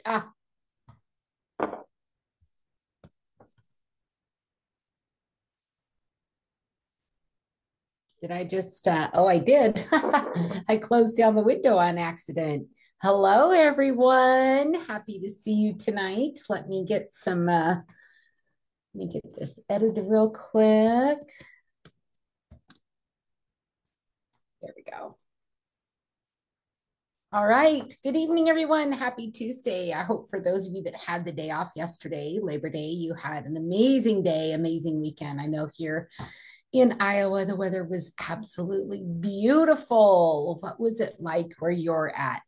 Ah, did I just, oh, I did. I closed down the window on accident. Hello, everyone. Happy to see you tonight. Let me get this edited real quick. There we go. All right. Good evening, everyone. Happy Tuesday. I hope for those of you that had the day off yesterday, Labor Day, you had an amazing day, amazing weekend. I know here in Iowa, the weather was absolutely beautiful. What was it like where you're at?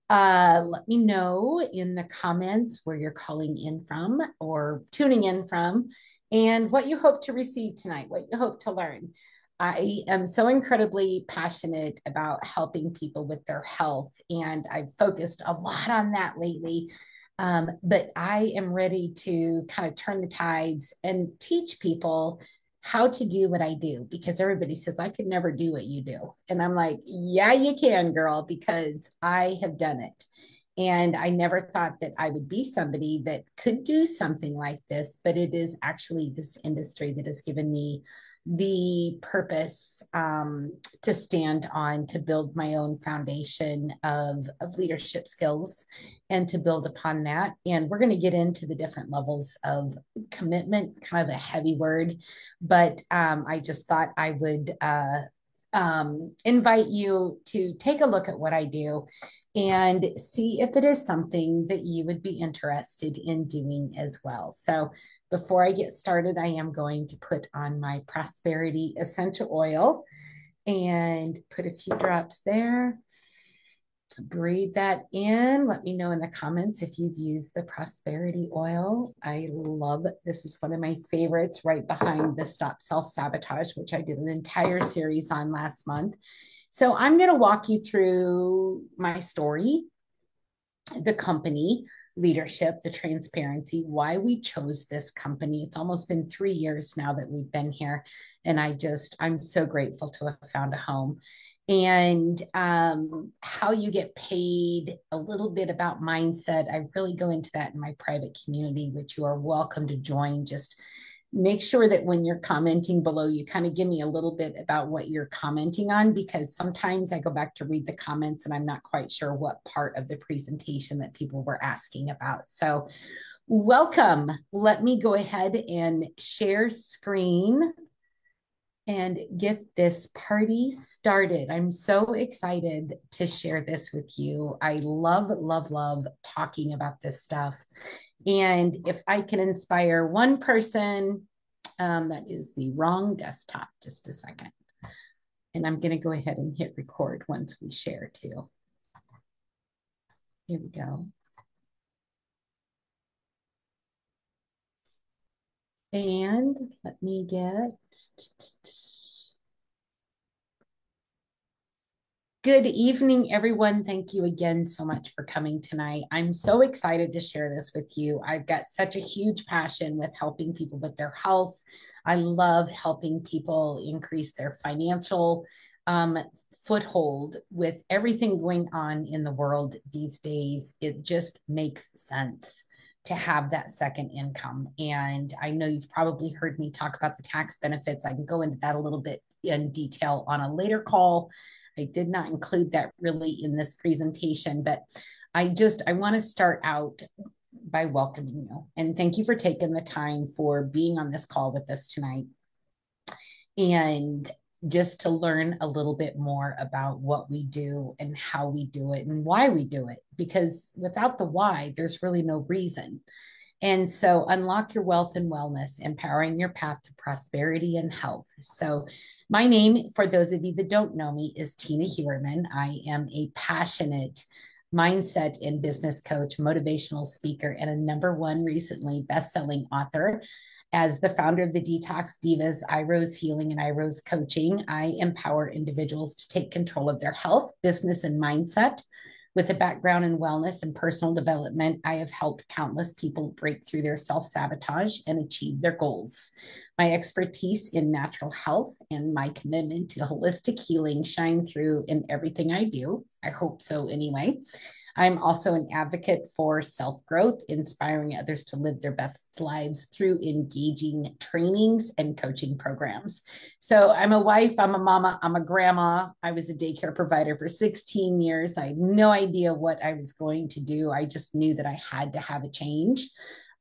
Let me know in the comments where you're calling in from or tuning in from and what you hope to receive tonight, what you hope to learn. I am so incredibly passionate about helping people with their health, and I've focused a lot on that lately. But I am ready to kind of turn the tides and teach people how to do what I do because everybody says I could never do what you do. And I'm like, yeah, you can, girl, because I have done it. And I never thought that I would be somebody that could do something like this, but it is actually this industry that has given me the purpose to stand on to build my own foundation of leadership skills and to build upon that. And we're going to get into the different levels of commitment, kind of a heavy word, but I just thought I would invite you to take a look at what I do and see if it is something that you would be interested in doing as well. So, before I get started, I am going to put on my Prosperity Essential Oil and put a few drops there. Breathe that in. Let me know in the comments if you've used the Prosperity Oil. I love it. This is one of my favorites, right behind the Stop Self Sabotage, which I did an entire series on last month. So I'm going to walk you through my story, the company, leadership, the transparency, why we chose this company. It's almost been 3 years now that we've been here. And I'm so grateful to have found a home. And how you get paid, a little bit about mindset. I really go into that in my private community, which you are welcome to join. Just make sure that when you're commenting below, you kind of give me a little bit about what you're commenting on, because sometimes I go back to read the comments and I'm not quite sure what part of the presentation that people were asking about. So welcome. Let me go ahead and share screen and get this party started. I'm so excited to share this with you. I love, love, love talking about this stuff. And if I can inspire one person, that is the wrong desktop. Just a second. And I'm going to go ahead and hit record once we share too. Here we go. And let me get... Good evening, everyone. Thank you again so much for coming tonight. I'm so excited to share this with you. I've got such a huge passion with helping people with their health. I love helping people increase their financial foothold with everything going on in the world these days. It just makes sense to have that second income. And I know you've probably heard me talk about the tax benefits. I can go into that a little bit in detail on a later call. I did not include that really in this presentation, but I want to start out by welcoming you and thank you for taking the time for being on this call with us tonight and just to learn a little bit more about what we do and how we do it and why we do it, because without the why, there's really no reason. And so unlock your wealth and wellness, empowering your path to prosperity and health. So my name, for those of you that don't know me, is Tina Heuermann. I am a passionate mindset and business coach, motivational speaker, and a #1 recently best-selling author. As the founder of the Detox Divas, iRose Healing and iRose Coaching, I empower individuals to take control of their health, business, and mindset. With a background in wellness and personal development, I have helped countless people break through their self-sabotage and achieve their goals. My expertise in natural health and my commitment to holistic healing shine through in everything I do. I hope so anyway. I'm also an advocate for self growth, inspiring others to live their best lives through engaging trainings and coaching programs. So I'm a wife, I'm a mama, I'm a grandma. I was a daycare provider for 16 years. I had no idea what I was going to do. I just knew that I had to have a change.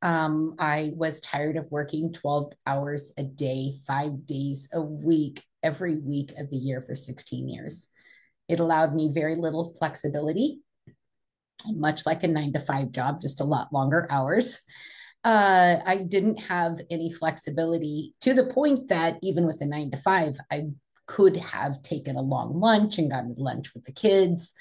I was tired of working 12 hours a day, 5 days a week, every week of the year for 16 years. It allowed me very little flexibility, much like a 9 to 5 job, just a lot longer hours. I didn't have any flexibility to the point that even with a 9 to 5, I could have taken a long lunch and gotten lunch with the kids.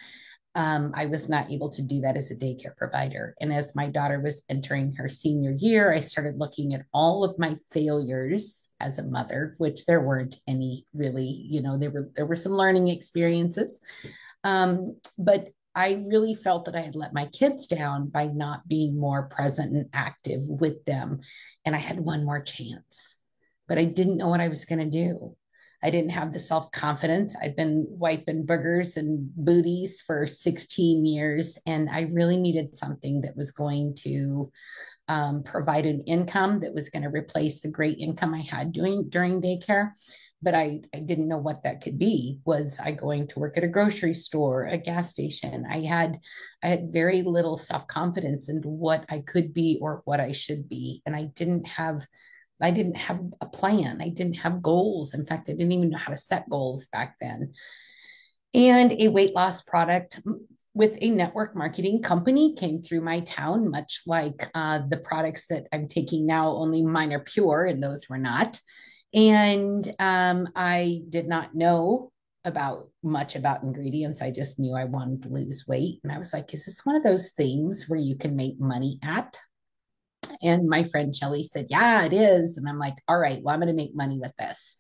I was not able to do that as a daycare provider. And as my daughter was entering her senior year, I started looking at all of my failures as a mother, which there weren't any really, there were some learning experiences. But I really felt that I had let my kids down by not being more present and active with them. And I had one more chance, but I didn't know what I was going to do. I didn't have the self confidence. I've been wiping boogers and booties for 16 years, and I really needed something that was going to provide an income that was going to replace the great income I had during daycare. But I didn't know what that could be. Was I going to work at a grocery store, a gas station? I had very little self confidence in what I could be or what I should be, and I didn't have a plan. I didn't have goals. In fact, I didn't even know how to set goals back then. And a weight loss product with a network marketing company came through my town, much like the products that I'm taking now, only mine are pure and those were not. And I did not know much about ingredients. I just knew I wanted to lose weight. And I was like, is this one of those things where you can make money at? And my friend Shelly said, yeah, it is. And I'm like, all right, well, I'm going to make money with this.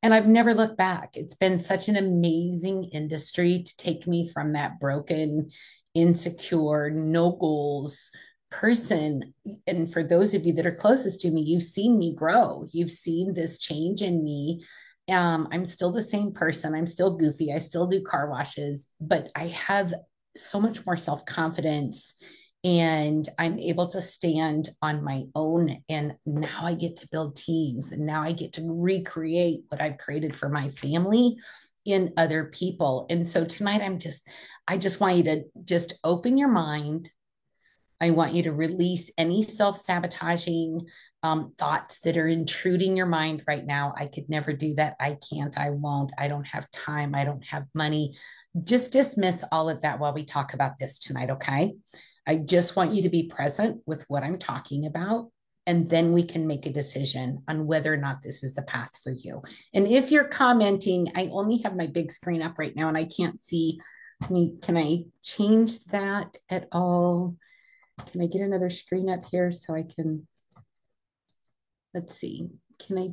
And I've never looked back. It's been such an amazing industry to take me from that broken, insecure, no goals person. And for those of you that are closest to me, you've seen me grow. You've seen this change in me. I'm still the same person. I'm still goofy. I still do car washes, but I have so much more self confidence and I'm able to stand on my own. And now I get to build teams and now I get to recreate what I've created for my family in other people. And so tonight I just want you to just open your mind. I want you to release any self sabotaging thoughts that are intruding your mind right now. I could never do that. I can't. I won't. I don't have time. I don't have money. Just dismiss all of that while we talk about this tonight. Okay. I just want you to be present with what I'm talking about. And then we can make a decision on whether or not this is the path for you. And if you're commenting, I only have my big screen up right now and I can't see. Can I change that at all? Can I get another screen up here so I can, let's see, can I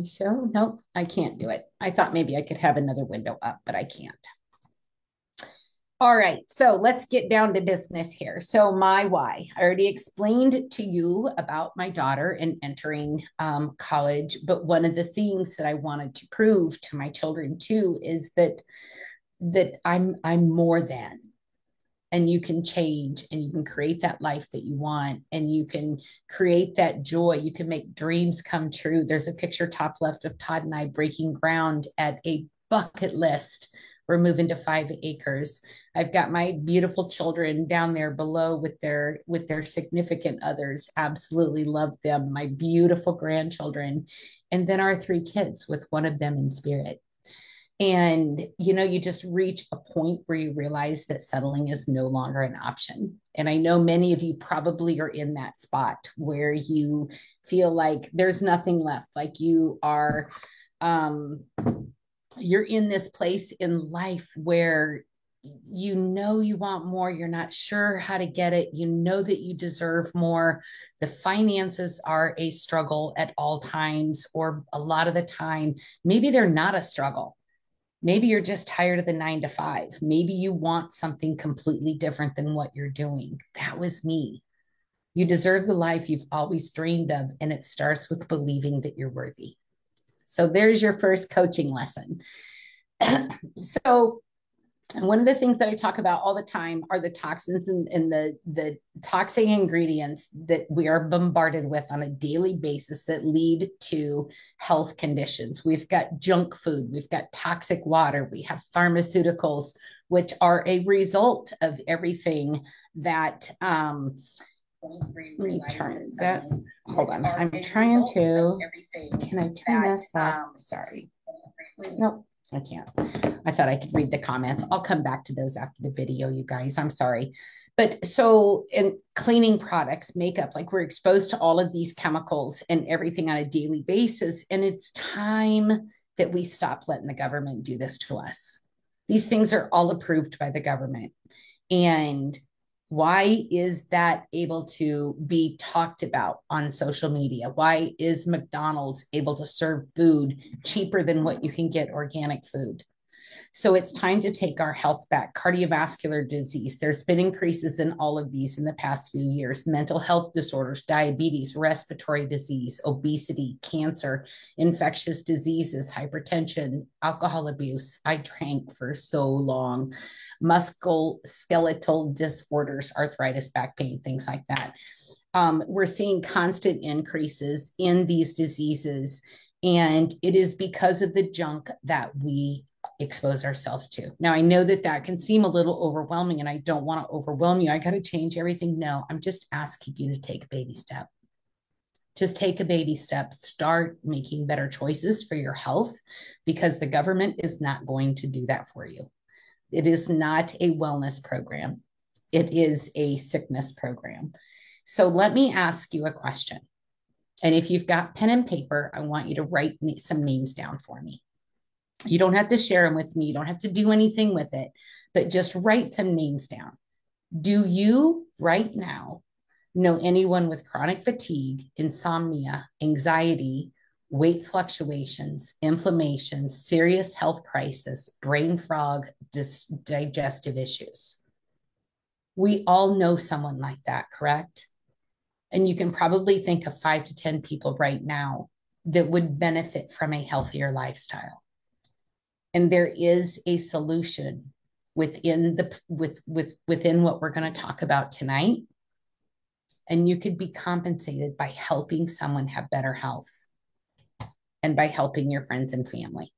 show? Nope, I can't do it. I thought maybe I could have another window up, but I can't. All right, so let's get down to business here. So my why, I already explained to you about my daughter and entering college, but one of the things that I wanted to prove to my children too is that I'm more than, and you can change and you can create that life that you want and you can create that joy. You can make dreams come true. There's a picture top left of Todd and I breaking ground at a bucket list. We're moving to 5 acres. I've got my beautiful children down there below with their significant others. Absolutely love them. My beautiful grandchildren. And then our 3 kids with one of them in spirit. And, you just reach a point where you realize that settling is no longer an option. And I know many of you probably are in that spot where you feel like there's nothing left, like you're in this place in life where you want more, you're not sure how to get it, you know that you deserve more. The finances are a struggle at all times, or a lot of the time, maybe they're not a struggle. Maybe you're just tired of the 9 to 5. Maybe you want something completely different than what you're doing. That was me. You deserve the life you've always dreamed of, and it starts with believing that you're worthy. So there's your first coaching lesson. So one of the things that I talk about all the time are the toxins and the toxic ingredients that we are bombarded with on a daily basis that lead to health conditions. We've got junk food, we've got toxic water, we have pharmaceuticals, which are a result of everything that let me turn that. Hold on. I'm trying to. Can I turn this off? Sorry. Nope, I can't. I thought I could read the comments. I'll come back to those after the video, you guys. I'm sorry. But so in cleaning products, makeup, like we're exposed to all of these chemicals and everything on a daily basis. And it's time that we stop letting the government do this to us. These things are all approved by the government. And why is that able to be talked about on social media? Why is McDonald's able to serve food cheaper than what you can get organic food? So it's time to take our health back. Cardiovascular disease, there's been increases in all of these in the past few years. Mental health disorders, diabetes, respiratory disease, obesity, cancer, infectious diseases, hypertension, alcohol abuse. I drank for so long. Musculoskeletal disorders, arthritis, back pain, things like that. We're seeing constant increases in these diseases, and it is because of the junk that we expose ourselves to. Now, I know that that can seem a little overwhelming, and I don't want to overwhelm you. I got to change everything. No, I'm just asking you to take a baby step. Just take a baby step. Start making better choices for your health, because the government is not going to do that for you. It is not a wellness program. It is a sickness program. So let me ask you a question. And if you've got pen and paper, I want you to write some names down for me. You don't have to share them with me. You don't have to do anything with it, but just write some names down. Do you right now know anyone with chronic fatigue, insomnia, anxiety, weight fluctuations, inflammation, serious health crisis, brain fog, digestive issues? We all know someone like that, correct? And you can probably think of 5 to 10 people right now that would benefit from a healthier lifestyle. And there is a solution within within what we're going to talk about tonight. And you could be compensated by helping someone have better health and by helping your friends and family.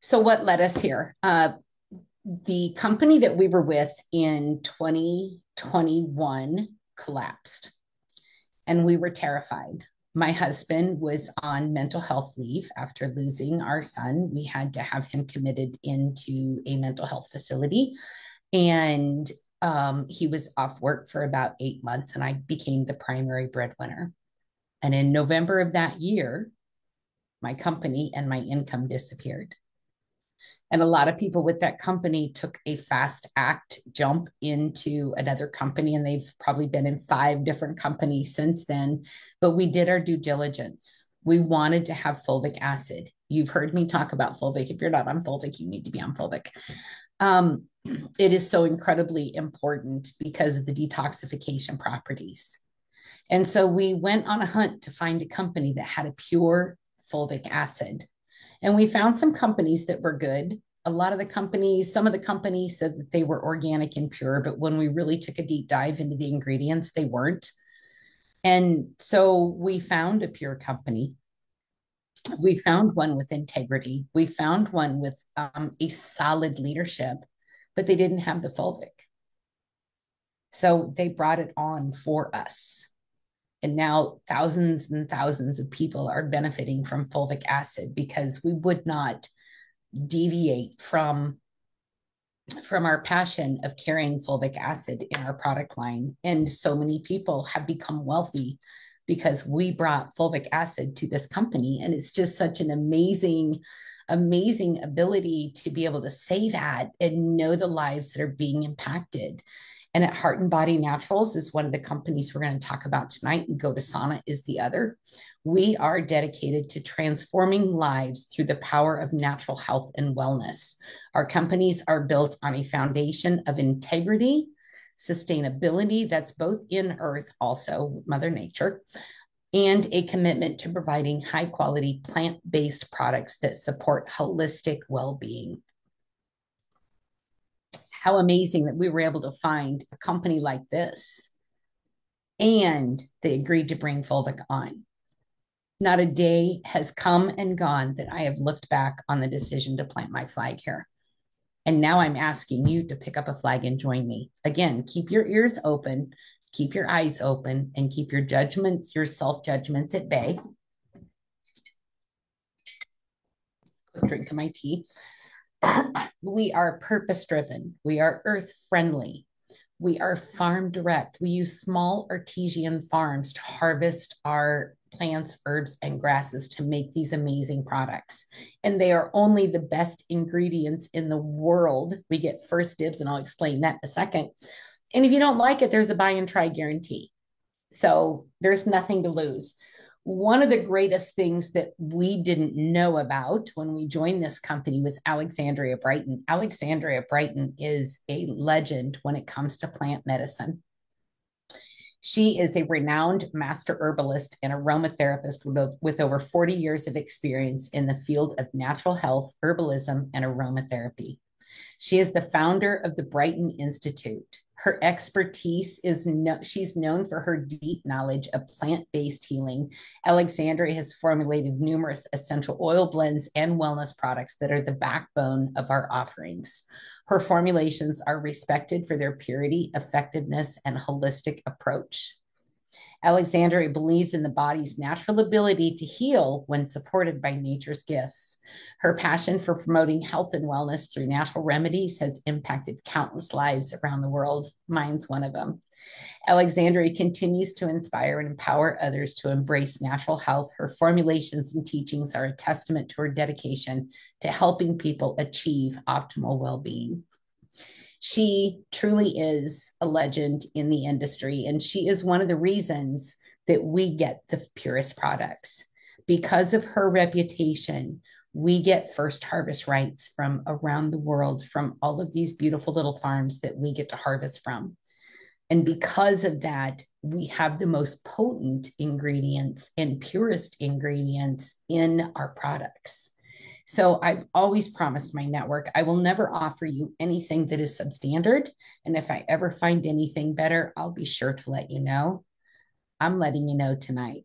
So what led us here? The company that we were with in 2021 collapsed, and we were terrified. My husband was on mental health leave after losing our son. We had to have him committed into a mental health facility. And he was off work for about 8 months, and I became the primary breadwinner. And in November of that year, my company and my income disappeared. And a lot of people with that company took a fast act jump into another company, and they've probably been in 5 different companies since then. But we did our due diligence. We wanted to have fulvic acid. You've heard me talk about fulvic. If you're not on fulvic, you need to be on fulvic. It is so incredibly important because of the detoxification properties. And so we went on a hunt to find a company that had a pure fulvic acid. And we found some companies that were good. A lot of the companies, some of the companies said that they were organic and pure, but when we really took a deep dive into the ingredients, they weren't. And so we found a pure company. We found one with integrity. We found one with a solid leadership, but they didn't have the fulvic. So they brought it on for us. And now thousands and thousands of people are benefiting from fulvic acid because we would not deviate from our passion of carrying fulvic acid in our product line. And so many people have become wealthy because we brought fulvic acid to this company. And it's just such an amazing ability to be able to say that and know the lives that are being impacted. And at Heart and Body Naturals is one of the companies we're going to talk about tonight, and GoToSana is the other. We are dedicated to transforming lives through the power of natural health and wellness. Our companies are built on a foundation of integrity, sustainability, that's both in earth, also Mother Nature, and a commitment to providing high quality plant-based products that support holistic well-being. How amazing that we were able to find a company like this, and they agreed to bring Fulvic on. Not a day has come and gone that I have looked back on the decision to plant my flag here. And now I'm asking you to pick up a flag and join me. Again, keep your ears open, keep your eyes open, and keep your judgments, your self-judgments at bay. Quick drink of my tea. We are purpose-driven. We are earth-friendly. We are farm direct. We use small artesian farms to harvest our plants, herbs, and grasses to make these amazing products. And they are only the best ingredients in the world. We get first dibs, and I'll explain that in a second. And if you don't like it, there's a buy and try guarantee. So there's nothing to lose. One of the greatest things that we didn't know about when we joined this company was Alexandria Brighton. Alexandria Brighton is a legend when it comes to plant medicine. She is a renowned master herbalist and aromatherapist with over 40 years of experience in the field of natural health, herbalism, and aromatherapy. She is the founder of the Brighton Institute. Her expertise is she's known for her deep knowledge of plant-based healing. Alexandria has formulated numerous essential oil blends and wellness products that are the backbone of our offerings. Her formulations are respected for their purity, effectiveness, and holistic approach. Alexandria believes in the body's natural ability to heal when supported by nature's gifts. Her passion for promoting health and wellness through natural remedies has impacted countless lives around the world. Mine's one of them. Alexandria continues to inspire and empower others to embrace natural health. Her formulations and teachings are a testament to her dedication to helping people achieve optimal well-being. She truly is a legend in the industry, and she is one of the reasons that we get the purest products. Because of her reputation, we get first harvest rights from around the world, from all of these beautiful little farms that we get to harvest from. And because of that, we have the most potent ingredients and purest ingredients in our products. So I've always promised my network, I will never offer you anything that is substandard. And if I ever find anything better, I'll be sure to let you know. I'm letting you know tonight.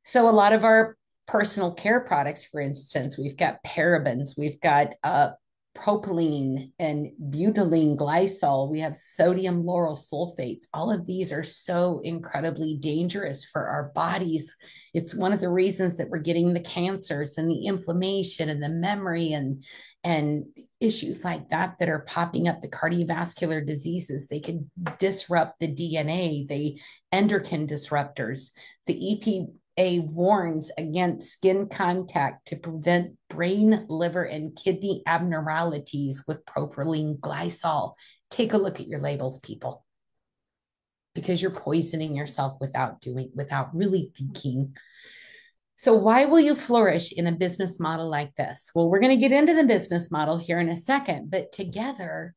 So a lot of our personal care products, for instance, we've got parabens, we've got propylene and butylene glycol. We have sodium lauryl sulfates. All of these are so incredibly dangerous for our bodies. It's one of the reasons that we're getting the cancers and the inflammation and the memory and issues like that that are popping up, the cardiovascular diseases. They can disrupt the DNA, the endocrine disruptors, the EPA warns against skin contact to prevent brain, liver, and kidney abnormalities with propylene glycol. Take a look at your labels, people, because you're poisoning yourself without really thinking. So why will you flourish in a business model like this? Well, we're going to get into the business model here in a second, but together,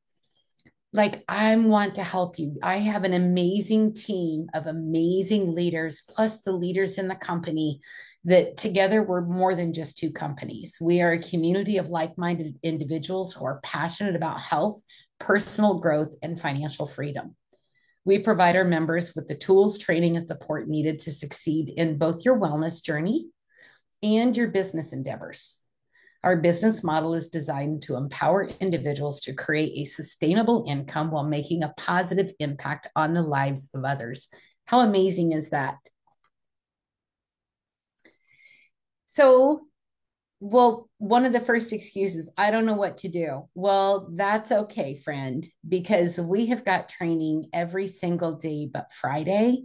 like, I want to help you. I have an amazing team of amazing leaders, plus the leaders in the company, that together we're more than just two companies. We are a community of like-minded individuals who are passionate about health, personal growth, and financial freedom. We provide our members with the tools, training, and support needed to succeed in both your wellness journey and your business endeavors. Our business model is designed to empower individuals to create a sustainable income while making a positive impact on the lives of others. How amazing is that? So, well, one of the first excuses, I don't know what to do. Well, that's okay, friend, because we have got training every single day but Friday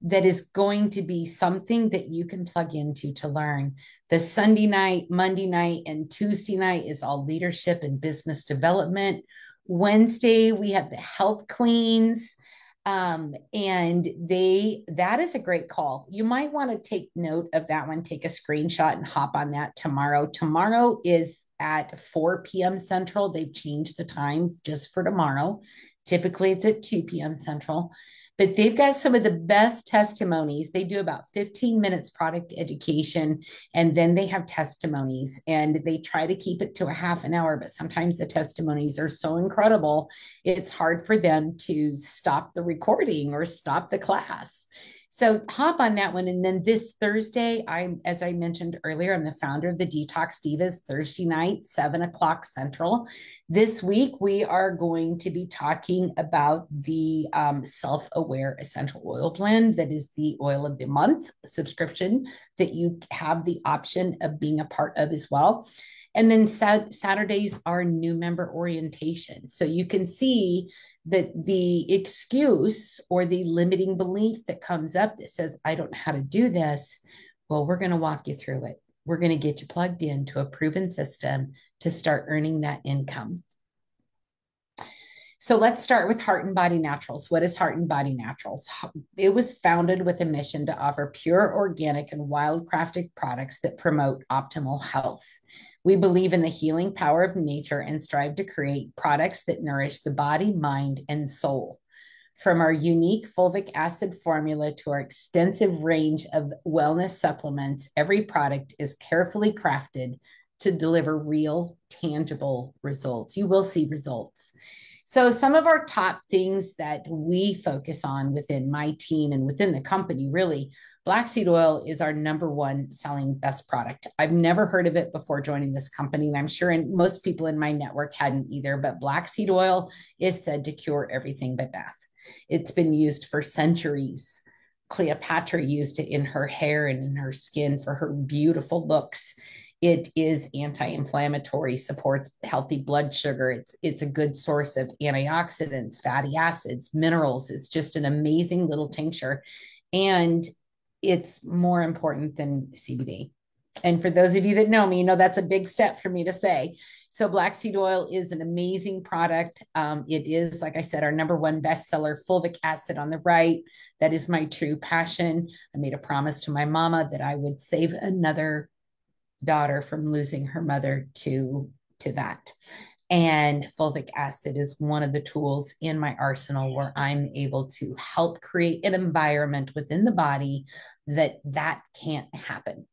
that is going to be something that you can plug into to learn. The Sunday night, Monday night, and Tuesday night is all leadership and business development. Wednesday, we have the Health Queens. And that is a great call. You might want to take note of that one, take a screenshot and hop on that tomorrow. Tomorrow is at 4 p.m. Central. They've changed the time just for tomorrow. Typically it's at 2 p.m. Central. but they've got some of the best testimonies. They do about 15 minutes product education, and then they have testimonies, and they try to keep it to a half an hour, but sometimes the testimonies are so incredible, it's hard for them to stop the recording or stop the class. So hop on that one. And then this Thursday, as I mentioned earlier, I'm the founder of the Detox Divas, Thursday night, 7 o'clock Central. This week, we are going to be talking about the Self-Aware Essential Oil Blend. That is the oil of the month subscription that you have the option of being a part of as well. And then Saturdays are new member orientation. So you can see that the excuse or the limiting belief that comes up that says, I don't know how to do this. Well, we're going to walk you through it. We're going to get you plugged into a proven system to start earning that income. So let's start with Heart and Body Naturals. What is Heart and Body Naturals? It was founded with a mission to offer pure, organic, and wildcrafted products that promote optimal health. We believe in the healing power of nature and strive to create products that nourish the body, mind, and soul. From our unique fulvic acid formula to our extensive range of wellness supplements, every product is carefully crafted to deliver real, tangible results. You will see results. So some of our top things that we focus on within my team and within the company, really, black seed oil is our number one selling best product. I've never heard of it before joining this company, and I'm sure most people in my network hadn't either, but black seed oil is said to cure everything but death. It's been used for centuries. Cleopatra used it in her hair and in her skin for her beautiful looks. It is anti-inflammatory, supports healthy blood sugar. It's a good source of antioxidants, fatty acids, minerals. It's just an amazing little tincture. And it's more important than CBD. And for those of you that know me, you know that's a big step for me to say. So black seed oil is an amazing product. It is, like I said, our number one bestseller, fulvic acid on the right. That is my true passion. I made a promise to my mama that I would save another daughter from losing her mother to that. And fulvic acid is one of the tools in my arsenal where I'm able to help create an environment within the body that can't happen.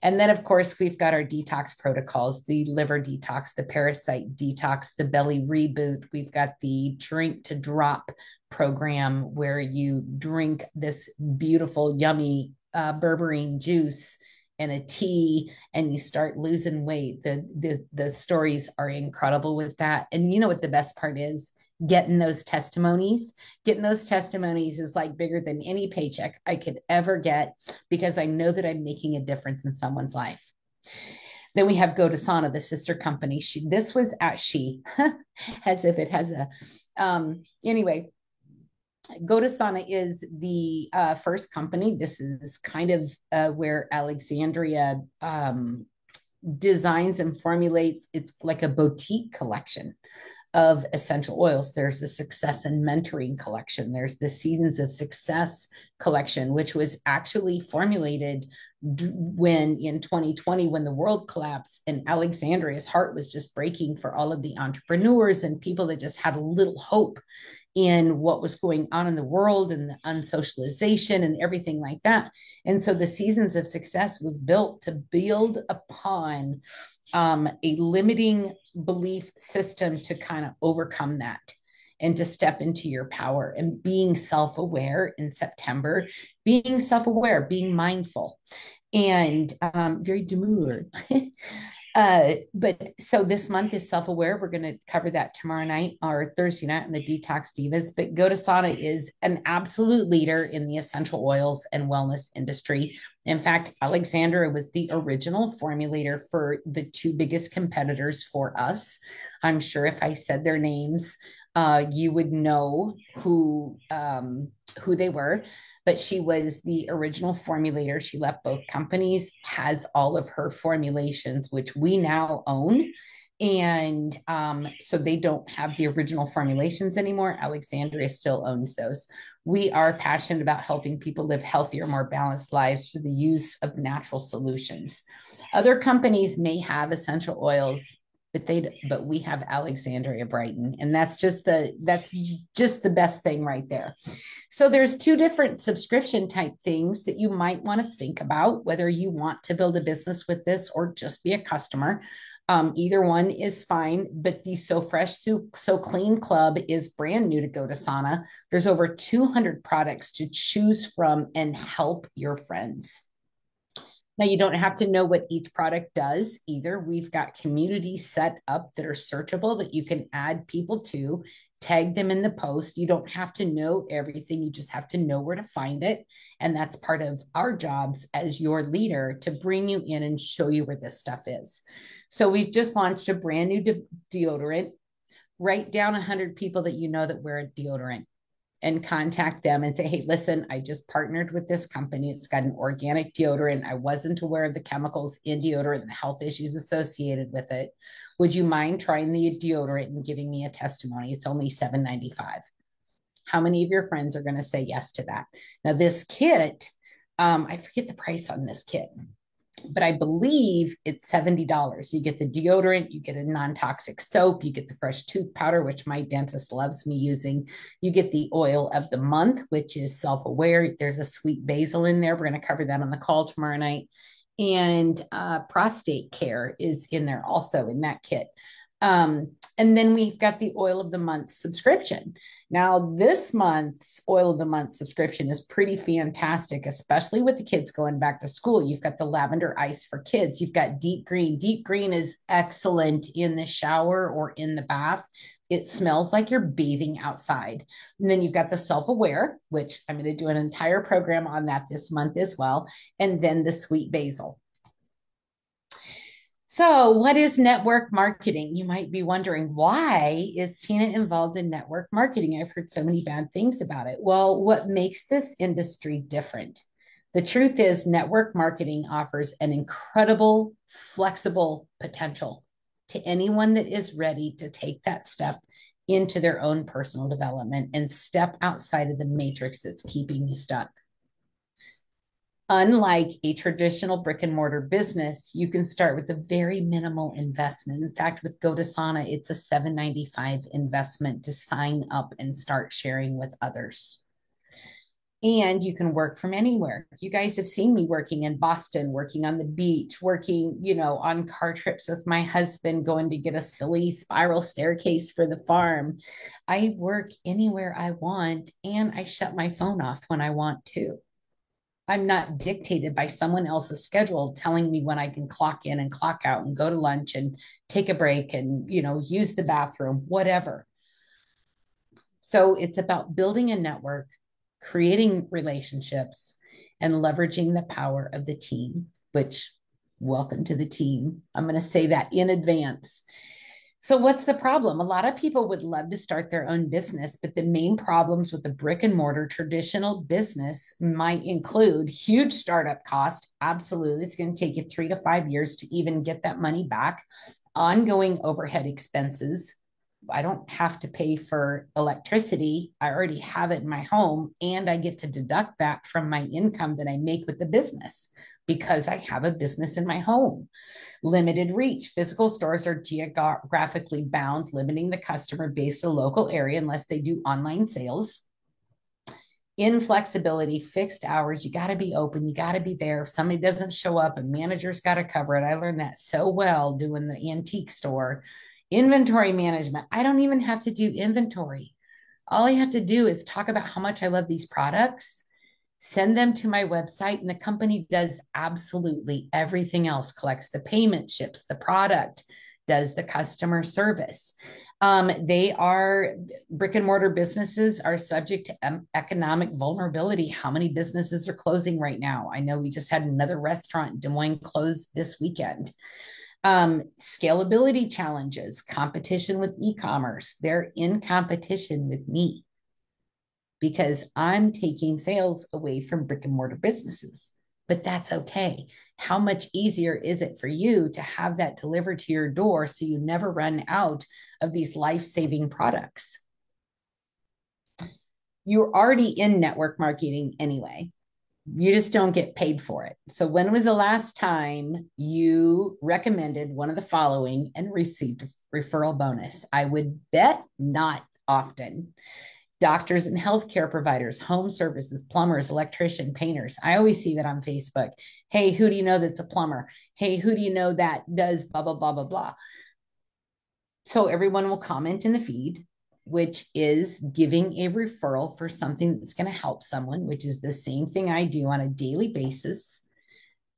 And then, of course, we've got our detox protocols, the liver detox, the parasite detox, the belly reboot. We've got the drink to drop program where you drink this beautiful, yummy berberine juice and a tea and you start losing weight. The stories are incredible with that. And you know what the best part is? Getting those testimonies is like bigger than any paycheck I could ever get because I know that I'm making a difference in someone's life. Then we have Godasana, the sister company. This was at as if it has a, anyway, Godasana is the first company. This is kind of where Alexandria designs and formulates. It's like a boutique collection of essential oils. There's a Success and Mentoring collection. There's the Seasons of Success collection, which was actually formulated when in 2020, when the world collapsed and Alexandria's heart was just breaking for all of the entrepreneurs and people that just had a little hope in what was going on in the world and the unsocialization and everything like that. And so the Seasons of Success was built to build upon a limiting belief system to kind of overcome that and to step into your power and being self-aware in September, being self-aware, being mindful and very demure. But so this month is self-aware. We're going to cover that tomorrow night or Thursday night in the Detox Divas. But Godasana is an absolute leader in the essential oils and wellness industry. In fact, Alexandra was the original formulator for the two biggest competitors for us. I'm sure if I said their names, you would know who they were, but she was the original formulator. She left both companies, has all of her formulations, which we now own. And so they don't have the original formulations anymore. Alexandria still owns those. We are passionate about helping people live healthier, more balanced lives through the use of natural solutions. Other companies may have essential oils but we have Alexandria Brighton, and that's just the best thing right there. So there's two different subscription type things that you might want to think about, whether you want to build a business with this or just be a customer. Either one is fine, but the So Fresh, So Clean Club is brand new to GoToSana. There's over 200 products to choose from and help your friends. Now, you don't have to know what each product does either. We've got communities set up that are searchable that you can add people to, tag them in the post. You don't have to know everything. You just have to know where to find it. And that's part of our jobs as your leader, to bring you in and show you where this stuff is. So we've just launched a brand new deodorant. Write down 100 people that you know that wear a deodorant and contact them and say, hey, listen, I just partnered with this company. It's got an organic deodorant. I wasn't aware of the chemicals in deodorant and the health issues associated with it. Would you mind trying the deodorant and giving me a testimony? It's only $7.95. How many of your friends are going to say yes to that? Now, this kit, I forget the price on this kit, but I believe it's $70. You get the deodorant, you get a non-toxic soap, you get the fresh tooth powder, which my dentist loves me using. You get the oil of the month, which is self-aware. There's a sweet basil in there. We're going to cover that on the call tomorrow night. And prostate care is in there also in that kit. And then we've got the oil of the month subscription. Now, this month's oil of the month subscription is pretty fantastic, especially with the kids going back to school. You've got the lavender ice for kids. You've got deep green. Deep green is excellent in the shower or in the bath. It smells like you're bathing outside. And then you've got the self-aware, which I'm going to do an entire program on that this month as well. And then the sweet basil. So, what is network marketing? You might be wondering, why is Tina involved in network marketing? I've heard so many bad things about it. Well, what makes this industry different? The truth is, network marketing offers an incredible, flexible potential to anyone that is ready to take that step into their own personal development and step outside of the matrix that's keeping you stuck. Unlike a traditional brick and mortar business, you can start with a very minimal investment. In fact, with GoToSana, it's a $7.95 investment to sign up and start sharing with others. And you can work from anywhere. You guys have seen me working in Boston, working on the beach, working, on car trips with my husband, going to get a silly spiral staircase for the farm. I work anywhere I want, and I shut my phone off when I want to. I'm not dictated by someone else's schedule telling me when I can clock in and clock out and go to lunch and take a break and, use the bathroom, whatever. So it's about building a network, creating relationships, and leveraging the power of the team, which, welcome to the team. I'm going to say that in advance. So what's the problem? A lot of people would love to start their own business, but the main problems with the brick and mortar traditional business might include huge startup cost. Absolutely. It's going to take you 3 to 5 years to even get that money back. Ongoing overhead expenses. I don't have to pay for electricity. I already have it in my home, and I get to deduct that from my income that I make with the business because I have a business in my home. Limited reach. Physical stores are geographically bound, limiting the customer base to local area unless they do online sales. Inflexibility, fixed hours. You got to be open. You got to be there. If somebody doesn't show up, a manager's got to cover it. I learned that so well doing the antique store. Inventory management. I don't even have to do inventory. All I have to do is talk about how much I love these products, send them to my website, and the company does absolutely everything else, collects the payment, ships the product, does the customer service. Brick and mortar businesses are subject to economic vulnerability. How many businesses are closing right now? I know we just had another restaurant in Des Moines close this weekend. Scalability challenges, competition with e-commerce. They're in competition with me because I'm taking sales away from brick and mortar businesses, but that's okay. How much easier is it for you to have that delivered to your door so you never run out of these life-saving products? You're already in network marketing anyway. You just don't get paid for it. So, when was the last time you recommended one of the following and received a referral bonus? I would bet not often. Doctors and healthcare providers, home services, plumbers, electrician, painters. I always see that on Facebook. Hey, who do you know that's a plumber? Hey, who do you know that does blah, blah, blah, blah, blah. So everyone will comment in the feed, which is giving a referral for something that's going to help someone, which is the same thing I do on a daily basis.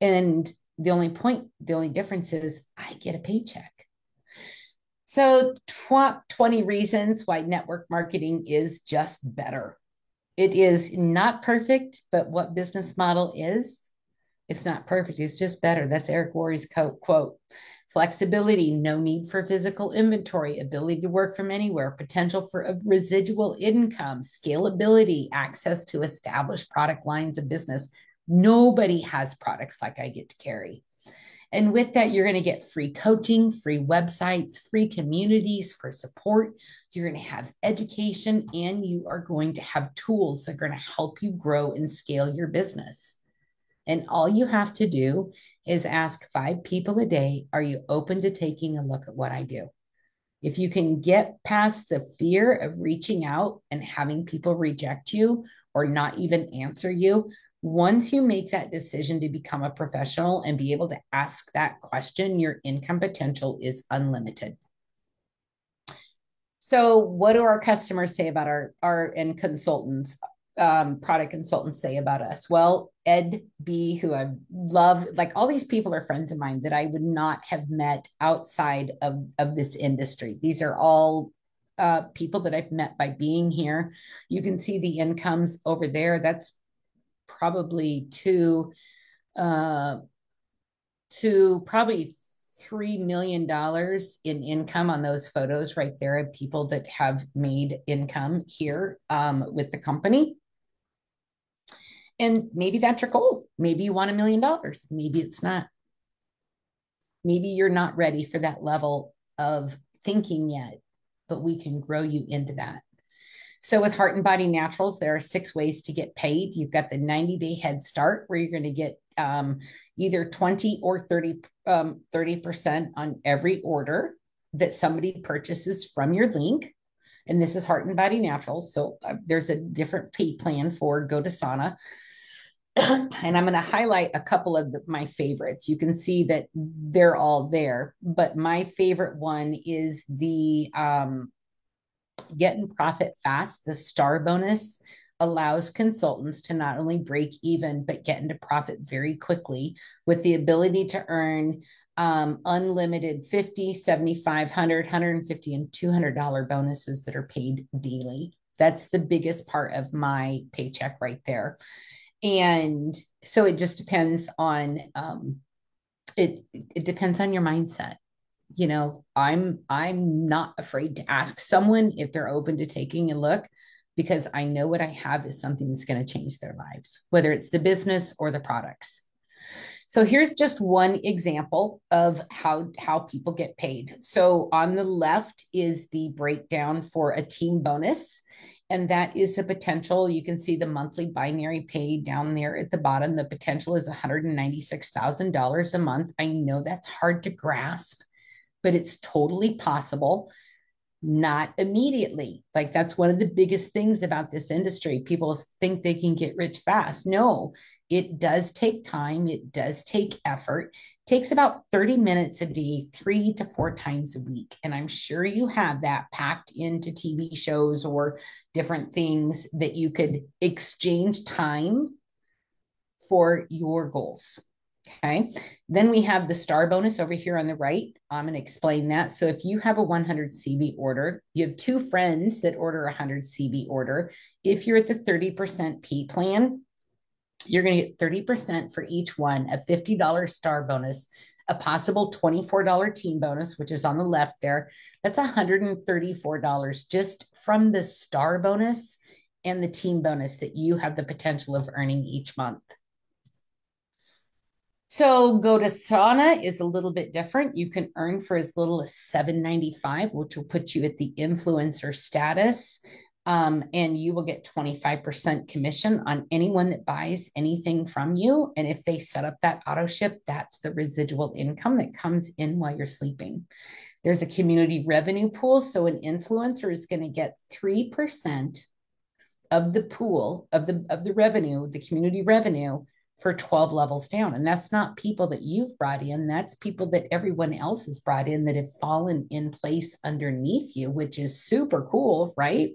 And the only difference is I get a paycheck. So 20 reasons why network marketing is just better. It is not perfect, but what business model is, it's not perfect. It's just better. That's Eric Worre's quote. Flexibility, no need for physical inventory, ability to work from anywhere, potential for a residual income, scalability, access to established product lines of business. Nobody has products like I get to carry. And with that, you're going to get free coaching, free websites, free communities for support. You're going to have education, and you are going to have tools that are going to help you grow and scale your business. And all you have to do is ask 5 people a day, are you open to taking a look at what I do? If you can get past the fear of reaching out and having people reject you or not even answer you, once you make that decision to become a professional and be able to ask that question, your income potential is unlimited. So, what do our customers say about our and consultants, product consultants say about us? Well, Ed B, who I love, like all these people are friends of mine that I would not have met outside of this industry. These are all people that I've met by being here. You can see the incomes over there. That's probably uh, to probably $3 million in income on those photos right there of people that have made income here with the company. And maybe that's your goal. Maybe you want $1 million. Maybe it's not. Maybe you're not ready for that level of thinking yet, but we can grow you into that. So with Heart and Body Naturals, there are 6 ways to get paid. You've got the 90-day head start where you're going to get either 20 or 30% on every order that somebody purchases from your link. And this is Heart and Body Naturals. So there's a different pay plan for GoToSana. And I'm going to highlight a couple of my favorites. You can see that they're all there, but my favorite one is the Get and Profit Fast. The star bonus allows consultants to not only break even, but get into profit very quickly with the ability to earn unlimited 50, 75, 100, 150, and $200 bonuses that are paid daily. That's the biggest part of my paycheck right there. And so it just depends on it depends on your mindset. You know, I'm not afraid to ask someone if they're open to taking a look, because I know what I have is something that's going to change their lives, whether it's the business or the products. So here's just one example of how people get paid. So on the left is the breakdown for a team bonus. And that is the potential. You can see the monthly binary pay down there at the bottom. The potential is $196,000 a month. I know that's hard to grasp, but it's totally possible. Not immediately. Like that's one of the biggest things about this industry. People think they can get rich fast. No, it does take time. It does take effort. It takes about 30 minutes a day, 3 to 4 times a week. And I'm sure you have that packed into TV shows or different things that you could exchange time for your goals. Okay. Then we have the star bonus over here on the right. I'm going to explain that. So if you have a 100 CB order, you have 2 friends that order a 100 CB order. If you're at the 30% P plan, you're going to get 30% for each one, a $50 star bonus, a possible $24 team bonus, which is on the left there. That's $134 just from the star bonus and the team bonus that you have the potential of earning each month. So GoToSana is a little bit different. You can earn for as little as $7.95, which will put you at the influencer status. And you will get 25% commission on anyone that buys anything from you. And if they set up that auto ship, that's the residual income that comes in while you're sleeping. There's a community revenue pool. So an influencer is going to get 3% of the pool of the revenue, the community revenue for 12 levels down. And that's not people that you've brought in. That's people that everyone else has brought in that have fallen in place underneath you, which is super cool, right?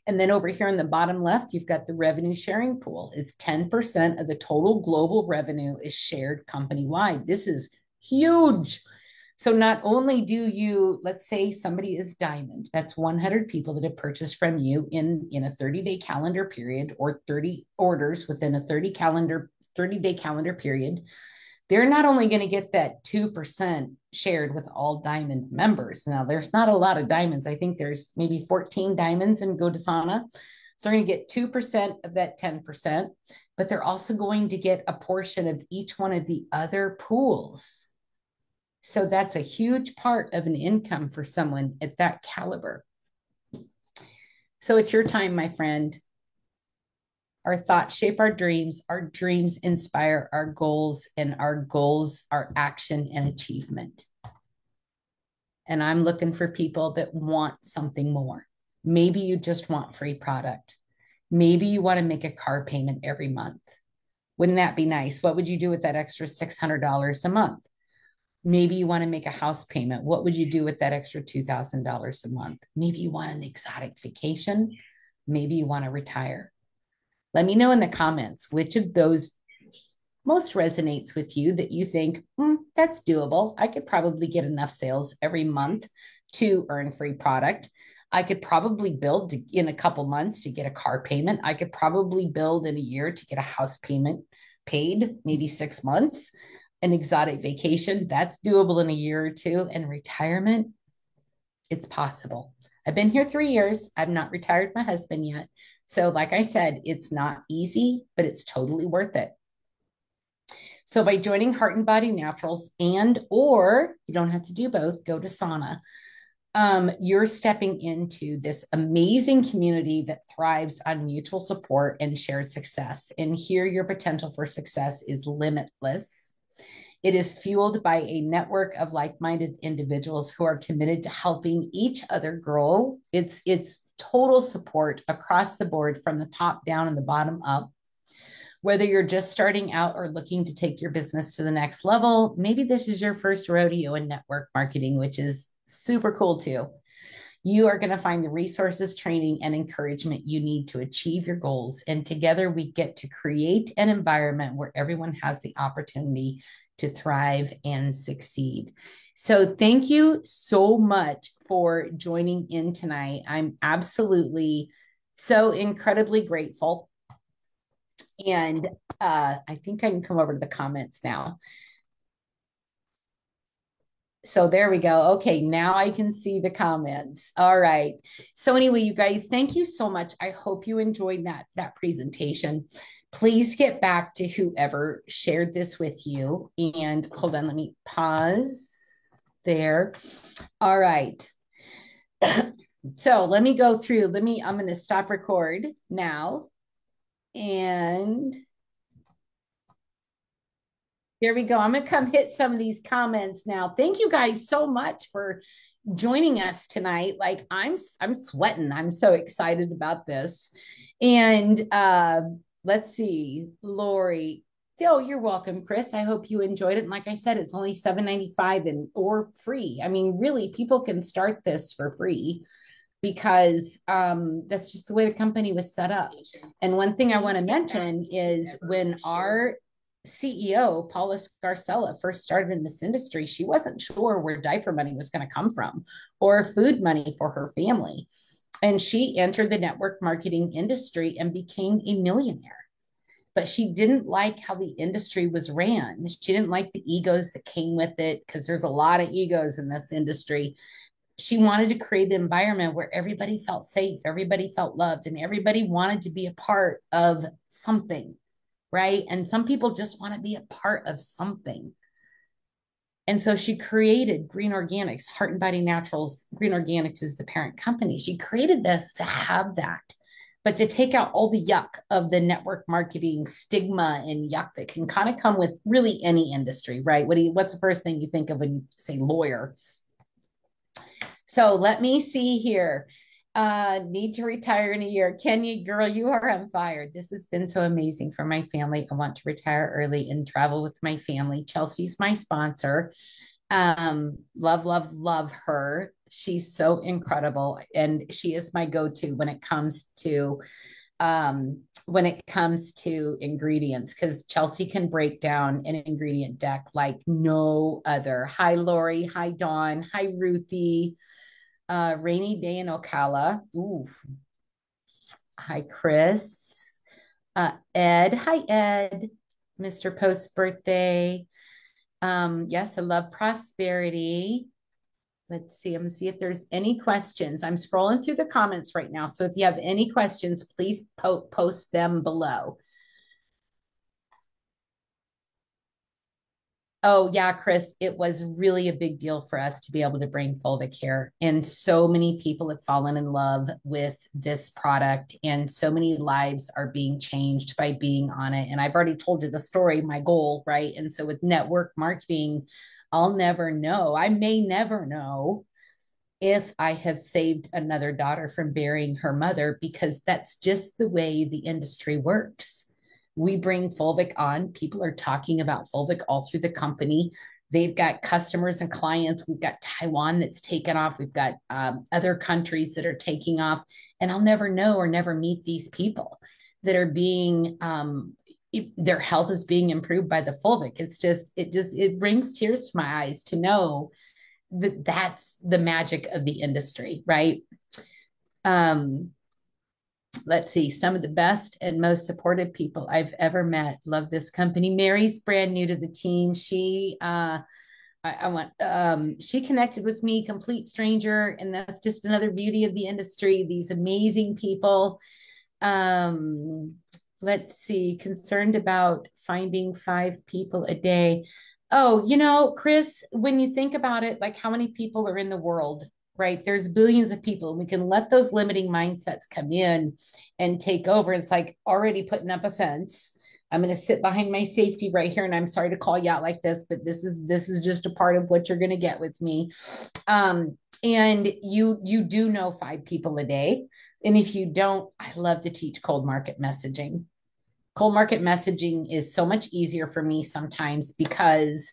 And then over here in the bottom left, you've got the revenue sharing pool. It's 10% of the total global revenue is shared company-wide. This is huge. So not only do you, let's say somebody is diamond, that's 100 people that have purchased from you in a 30-day calendar period, or 30 orders within a 30-day calendar period. They're not only going to get that 2% shared with all diamond members. Now, there's not a lot of diamonds. I think there's maybe 14 diamonds in GoDasana. So they're going to get 2% of that 10%, but they're also going to get a portion of each one of the other pools. So that's a huge part of an income for someone at that caliber. So it's your time, my friend. Our thoughts shape our dreams inspire our goals, and our goals are action and achievement. And I'm looking for people that want something more. Maybe you just want free product. Maybe you want to make a car payment every month. Wouldn't that be nice? What would you do with that extra $600 a month? Maybe you want to make a house payment. What would you do with that extra $2,000 a month? Maybe you want an exotic vacation. Maybe you want to retire. Let me know in the comments which of those most resonates with you, that you think, that's doable. I could probably get enough sales every month to earn free product. I could probably build in a couple months to get a car payment. I could probably build in a year to get a house payment paid, maybe 6 months. An exotic vacation, that's doable in a year or two. And retirement, it's possible. I've been here 3 years. I've not retired my husband yet. So like I said, it's not easy, but it's totally worth it. So by joining Heart and Body Naturals, or you don't have to do both, GoDasana, you're stepping into this amazing community that thrives on mutual support and shared success. And here your potential for success is limitless. It is fueled by a network of like-minded individuals who are committed to helping each other grow. It's total support across the board, from the top down and the bottom up. Whether you're just starting out or looking to take your business to the next level, maybe this is your first rodeo in network marketing, which is super cool too. You are going to find the resources, training, and encouragement you need to achieve your goals. And together we get to create an environment where everyone has the opportunity to thrive and succeed. So thank you so much for joining in tonight. I'm absolutely so incredibly grateful. And I think I can come over to the comments now. So there we go. Okay, now I can see the comments. All right. So anyway, you guys, thank you so much. I hope you enjoyed that presentation. Please get back to whoever shared this with you. And hold on, let me pause there. All right. So let me go through. I'm going to stop record now. And here we go. I'm going to come hit some of these comments now. Thank you guys so much for joining us tonight. Like I'm sweating. I'm so excited about this. And let's see, Lori. Oh, you're welcome, Chris. I hope you enjoyed it. And like I said, it's only $7.95 or free. I mean, really, people can start this for free, because that's just the way the company was set up. And one thing I want to mention is when our CEO, Paula Scarcella, first started in this industry, she wasn't sure where diaper money was going to come from or food money for her family. And she entered the network marketing industry and became a millionaire. But she didn't like how the industry was ran. She didn't like the egos that came with it, because there's a lot of egos in this industry. She wanted to create an environment where everybody felt safe, everybody felt loved, and everybody wanted to be a part of something, right? And some people just want to be a part of something. And so she created Green Organics, Heart and Body Naturals. Green Organics is the parent company. She created this to have that, but to take out all the yuck of the network marketing stigma and yuck that can kind of come with really any industry, right? What's the first thing you think of when you say lawyer? So let me see here. Need to retire in a year. Kenya, girl, you are on fire. This has been so amazing for my family. I want to retire early and travel with my family. Chelsea's my sponsor. Love, love, love her. She's so incredible. And she is my go-to when it comes to ingredients, because Chelsea can break down an ingredient deck like no other. Hi, Lori. Hi, Dawn. Hi, Ruthie. Rainy day in Ocala. Ooh. Hi, Chris. Ed. Hi, Ed. Mr. Post birthday. Yes, I love prosperity. Let's see. I'm gonna see if there's any questions. I'm scrolling through the comments right now. So if you have any questions, please post them below. Oh, yeah, Chris, it was really a big deal for us to be able to bring Fulvic here. And so many people have fallen in love with this product, and so many lives are being changed by being on it. And I've already told you the story, my goal, right? And so with network marketing, I'll never know. I may never know if I have saved another daughter from burying her mother, because that's just the way the industry works. We bring Fulvic on. People are talking about Fulvic all through the company. They've got customers and clients. We've got Taiwan that's taken off. We've got other countries that are taking off. And I'll never know or never meet these people that are being, their health is being improved by the Fulvic. It brings tears to my eyes to know that that's the magic of the industry, right? Let's see, some of the best and most supportive people I've ever met. Love this company. Mary's brand new to the team. She connected with me, complete stranger, and that's just another beauty of the industry. These amazing people. Let's see, concerned about finding 5 people a day. Oh, Chris, when you think about it, like how many people are in the world, right? There's billions of people, and we can let those limiting mindsets come in and take over. It's like already putting up a fence. I'm going to sit behind my safety right here, and I'm sorry to call you out like this, but this is just a part of what you're going to get with me. And you do know 5 people a day, and if you don't, I love to teach cold market messaging. Cold market messaging is so much easier for me sometimes, because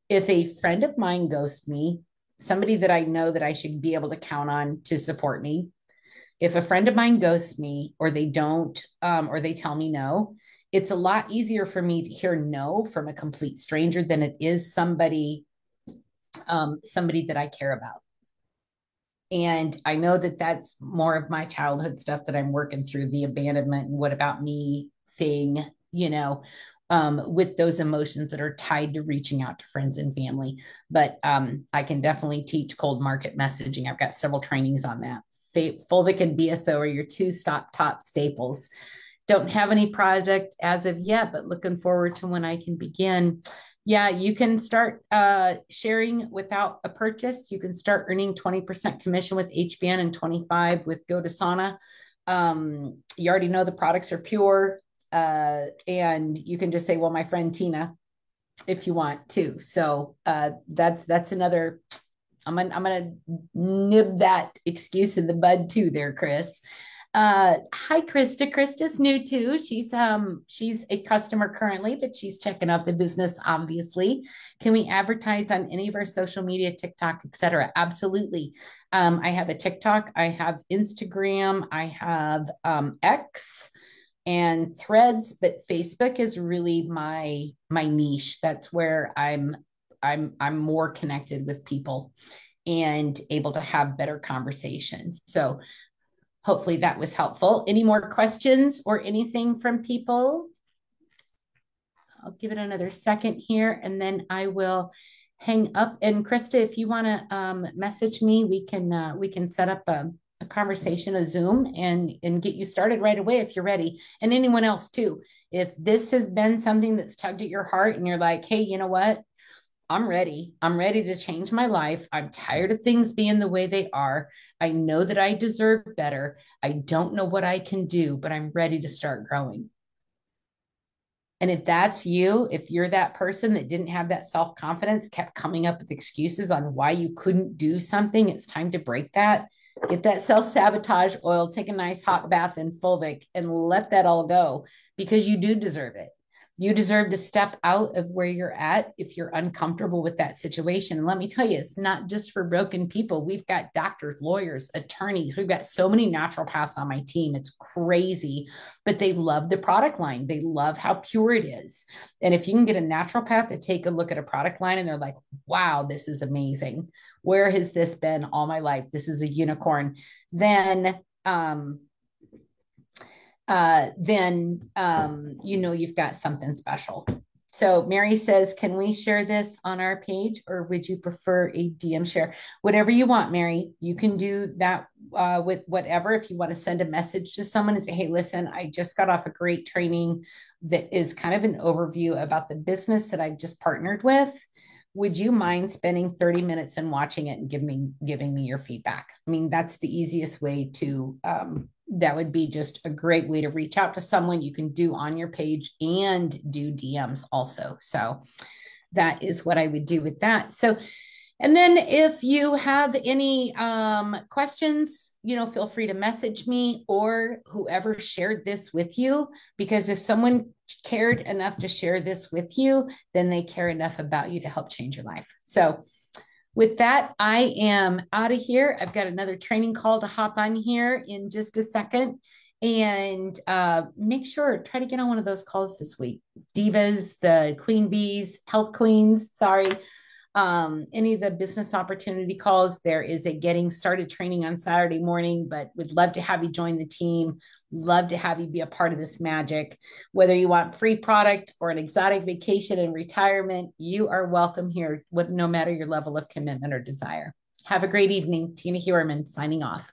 if a friend of mine ghosts me, somebody that I know that I should be able to count on to support me, if a friend of mine ghosts me, or they don't, or they tell me no, it's a lot easier for me to hear no from a complete stranger than it is somebody that I care about. And I know that that's more of my childhood stuff that I'm working through, the abandonment and what about me thing, with those emotions that are tied to reaching out to friends and family. But I can definitely teach cold market messaging. I've got several trainings on that. Fulvic and BSO are your 2 top staples. Don't have any project as of yet, but looking forward to when I can begin. Yeah, you can start sharing without a purchase. You can start earning 20% commission with HBN and 25% with Go to Sauna. You already know the products are pure. And you can just say, well, my friend Tina, if you want to. So that's another. I'm gonna nib that excuse in the bud too, there, Chris. Hi, Krista. Krista's new too. She's a customer currently, but she's checking out the business. Obviously, can we advertise on any of our social media, TikTok, etc.? Absolutely. I have a TikTok. I have Instagram. I have X and Threads, but Facebook is really my niche. That's where I'm more connected with people and able to have better conversations. So hopefully that was helpful. Any more questions or anything from people? I'll give it another second here, and then I will hang up. And Krista, if you want to message me, we can set up a conversation, a Zoom, and get you started right away if you're ready. And anyone else too. If this has been something that's tugged at your heart and you're like, hey, you know what? I'm ready. I'm ready to change my life. I'm tired of things being the way they are. I know that I deserve better. I don't know what I can do, but I'm ready to start growing. And if that's you, if you're that person that didn't have that self confidence, kept coming up with excuses on why you couldn't do something, it's time to break that. Get that self sabotage oil, take a nice hot bath in Fulvic, and let that all go because you do deserve it. You deserve to step out of where you're at if you're uncomfortable with that situation. And let me tell you, it's not just for broken people. We've got doctors, lawyers, attorneys. We've got so many naturopaths on my team. It's crazy, but they love the product line. They love how pure it is. And if you can get a naturopath to take a look at a product line and they're like, wow, this is amazing. Where has this been all my life? This is a unicorn. Then, you know you've got something special. So Mary says, can we share this on our page or would you prefer a DM share? Whatever you want, Mary. You can do that with whatever. If you want to send a message to someone and say, hey, listen, I just got off a great training that is kind of an overview about the business that I've just partnered with. Would you mind spending 30 minutes and watching it and giving me your feedback? I mean, that's the easiest way to that would be just a great way to reach out to someone. You can do on your page and do DMs also. So that is what I would do with that. So, and then if you have any questions, you know, feel free to message me or whoever shared this with you, because if someone cared enough to share this with you, then they care enough about you to help change your life. So with that, I am out of here. I've got another training call to hop on here in just a second. And make sure, try to get on one of those calls this week. Divas, the Queen Bees, Health Queens, sorry. Any of the business opportunity calls. There is a getting started training on Saturday morning, but would love to have you join the team. Love to have you be a part of this magic. Whether you want free product or an exotic vacation and retirement, you are welcome here, no matter your level of commitment or desire. Have a great evening. Tina Hewerman signing off.